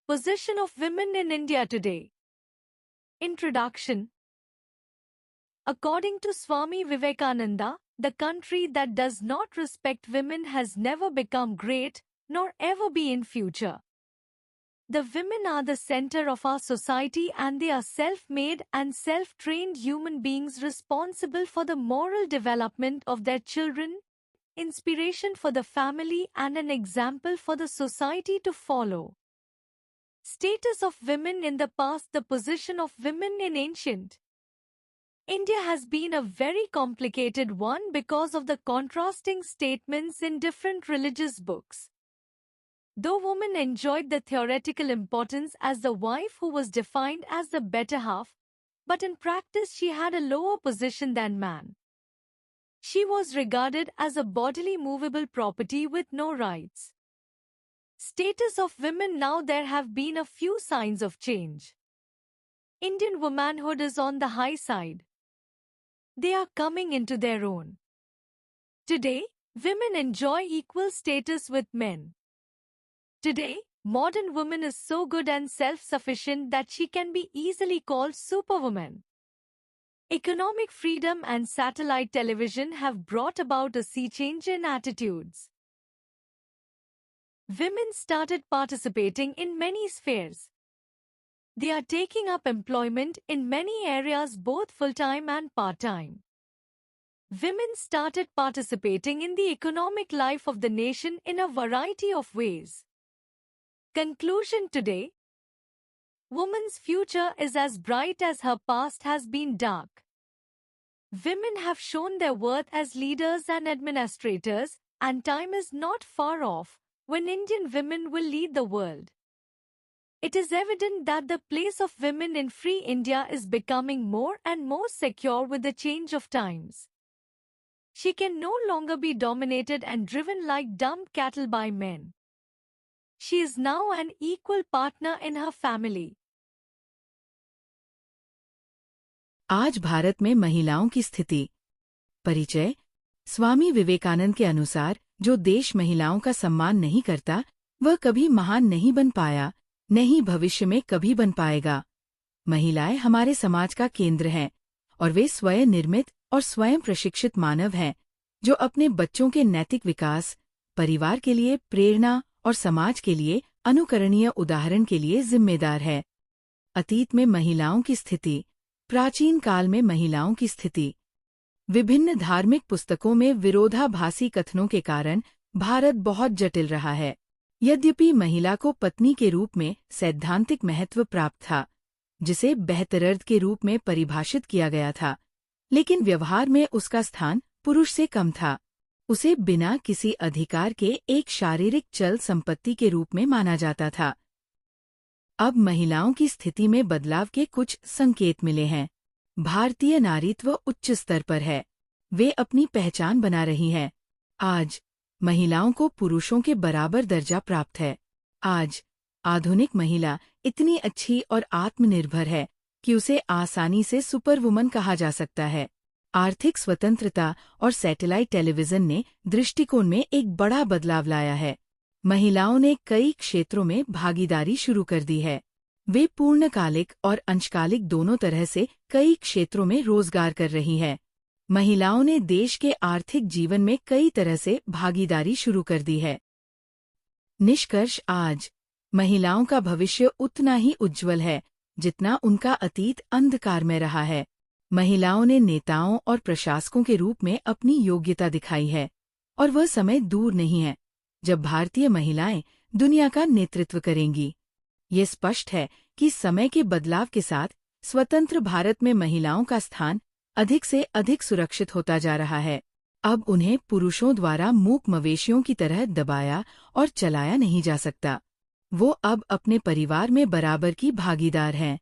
Position of women in India today. Introduction. According to Swami Vivekananda, the country that does not respect women has never become great, nor ever be in future. The women are the center of our society and they are self-made and self-trained human beings responsible for the moral development of their children, inspiration for the family and an example for the society to follow. Status of women in the past. The position of women in ancient India has been a very complicated one because of the contrasting statements in different religious books. Though woman enjoyed the theoretical importance as the wife who was defined as the better half, but in practice she had a lower position than man. She was regarded as a bodily movable property with no rights. Status of women. Now there have been a few signs of change. Indian womanhood is on the high side. They are coming into their own. Today, women enjoy equal status with men. Today, modern woman is so good and self-sufficient that she can be easily called superwoman. Economic freedom and satellite television have brought about a sea change in attitudes. Women started participating in many spheres. They are taking up employment in many areas, both full-time and part-time. Women started participating in the economic life of the nation in a variety of ways. Conclusion. Today, woman's future is as bright as her past has been dark. Women have shown their worth as leaders and administrators, and time is not far off when Indian women will lead the world. It is evident that the place of women in free India is becoming more and more secure with the change of times. She can no longer be dominated and driven like dumb cattle by men. She is now an equal partner in her family. आज भारत में महिलाओं की स्थिति। परिचय। स्वामी विवेकानंद के अनुसार जो देश महिलाओं का सम्मान नहीं करता वह कभी महान नहीं बन पाया, नहीं भविष्य में कभी बन पाएगा। महिलाएं हमारे समाज का केंद्र हैं और वे स्वयं निर्मित और स्वयं प्रशिक्षित मानव हैं जो अपने बच्चों के नैतिक विकास, परिवार के लिए प्रेरणा और समाज के लिए अनुकरणीय उदाहरण के लिए जिम्मेदार है। अतीत में महिलाओं की स्थिति। प्राचीन काल में महिलाओं की स्थिति। विभिन्न धार्मिक पुस्तकों में विरोधाभासी कथनों के कारण भारत बहुत जटिल रहा है। यद्यपि महिला को पत्नी के रूप में सैद्धांतिक महत्व प्राप्त था, जिसे बेहतरर्द के रूप में परिभाषित किया गया था, लेकिन व्यवहार में उसका स्थान पुरुष से कम था। उसे बिना किसी अधिकार के एक शारीरिक चल संपत्ति के रूप में माना जाता था। अब महिलाओं की स्थिति में बदलाव के कुछ संकेत मिले हैं। भारतीय नारीत्व उच्च स्तर पर है। वे अपनी पहचान बना रही हैं। आज महिलाओं को पुरुषों के बराबर दर्जा प्राप्त है। आज आधुनिक महिला इतनी अच्छी और आत्मनिर्भर है कि उसे आसानी से सुपरवुमन कहा जा सकता है। आर्थिक स्वतंत्रता और सैटेलाइट टेलीविजन ने दृष्टिकोण में एक बड़ा बदलाव लाया है। महिलाओं ने कई क्षेत्रों में भागीदारी शुरू कर दी है। वे पूर्णकालिक और अंशकालिक दोनों तरह से कई क्षेत्रों में रोजगार कर रही हैं। महिलाओं ने देश के आर्थिक जीवन में कई तरह से भागीदारी शुरू कर दी है। निष्कर्ष। आज महिलाओं का भविष्य उतना ही उज्ज्वल है जितना उनका अतीत अंधकार में रहा है। महिलाओं ने नेताओं और प्रशासकों के रूप में अपनी योग्यता दिखाई है और वह समय दूर नहीं है जब भारतीय महिलाएं दुनिया का नेतृत्व करेंगी। ये स्पष्ट है कि समय के बदलाव के साथ स्वतंत्र भारत में महिलाओं का स्थान अधिक से अधिक सुरक्षित होता जा रहा है। अब उन्हें पुरुषों द्वारा मूक मवेशियों की तरह दबाया और चलाया नहीं जा सकता। वो अब अपने परिवार में बराबर की भागीदार हैं।